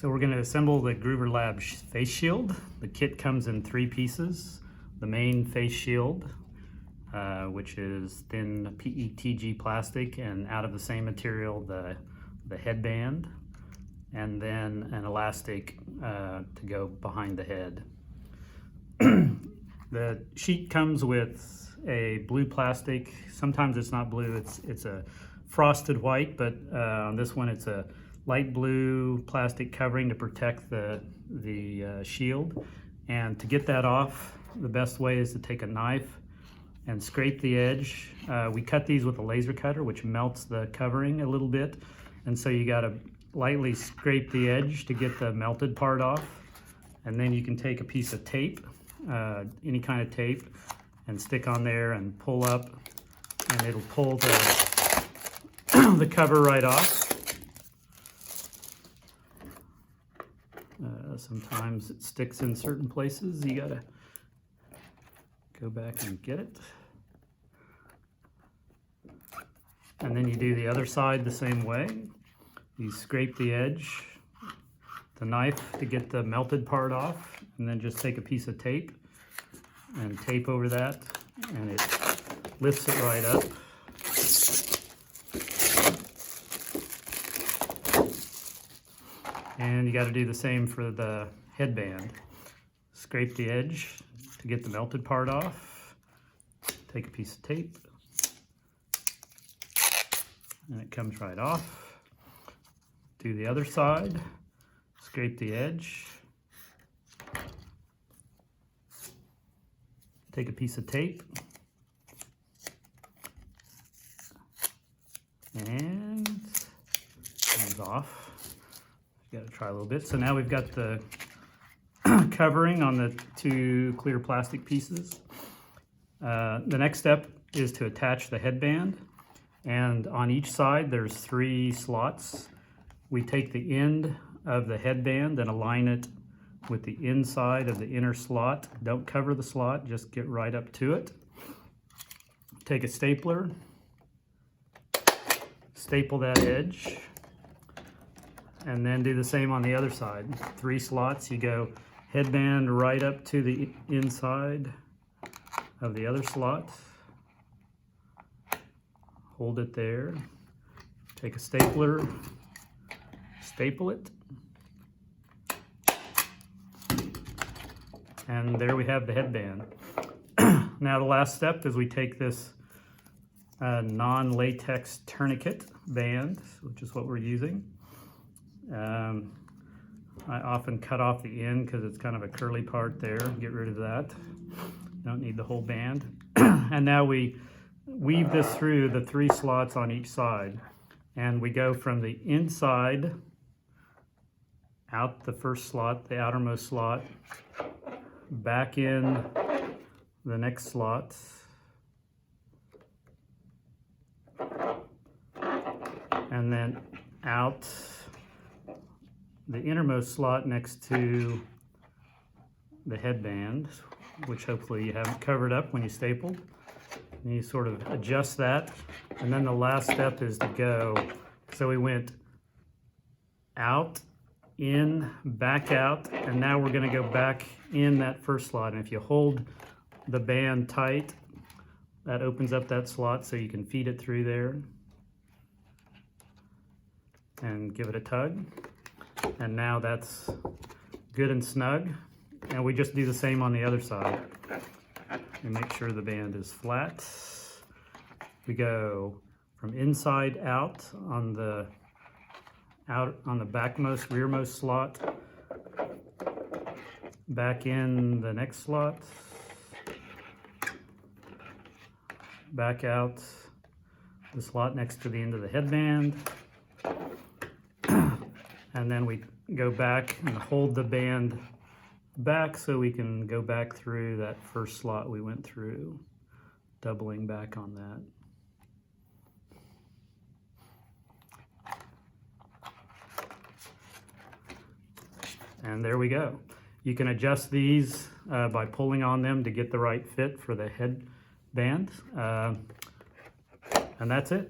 So we're going to assemble the Groover Lab face shield. The kit comes in 3 pieces. The main face shield, which is thin PETG plastic, and out of the same material the headband, and then an elastic to go behind the head. The sheet comes with a blue plastic. Sometimes it's not blue, it's a frosted white, but on this one it's a light blue plastic covering to protect the shield. And to get that off, the best way is to take a knife and scrape the edge. We cut these with a laser cutter, which melts the covering a little bit, and so you got to lightly scrape the edge to get the melted part off. And then you can take a piece of tape, any kind of tape, and stick on there and pull up, and it'll pull the cover right off. Sometimes it sticks in certain places. You gotta go back and get it. And then you do the other side the same way. You scrape the edge, the knife to get the melted part off, and then just take a piece of tape and tape over that, and it lifts it right up. And you got to do the same for the headband. Scrape the edge to get the melted part off. Take a piece of tape, and it comes right off. Do the other side. Scrape the edge. Take a piece of tape. And it comes off. You got to try a little bit. So now we've got the covering on the 2 clear plastic pieces. The next step is to attach the headband, and on each side there's 3 slots. We take the end of the headband and align it with the inside of the inner slot. Don't cover the slot, just get right up to it. Take a stapler, staple that edge, and then do the same on the other side. 3 slots, you go headband right up to the inside of the other slot. Hold it there. Take a stapler, staple it. And there we have the headband. Now the last step is we take this non-latex tourniquet band, which is what we're using. I often cut off the end because it's kind of a curly part there. Get rid of that. Don't need the whole band. And now we weave this through the 3 slots on each side. And we go from the inside out the first slot, the outermost slot, back in the next slot, and then out the innermost slot next to the headband, which hopefully you haven't covered up when you stapled. And you sort of adjust that, and then the last step is to go. So we went out, in, back out, and now we're going to go back in that first slot. And if you hold the band tight, that opens up that slot so you can feed it through there and give it a tug. And now that's good and snug. And we just do the same on the other side. And make sure the band is flat. We go from inside out on the backmost, rearmost slot, back in the next slot, back out the slot next to the end of the headband, and then we go back and hold the band back so we can go back through that first slot we went through, doubling back on that. And there we go. You can adjust these by pulling on them to get the right fit for the headband. And that's it.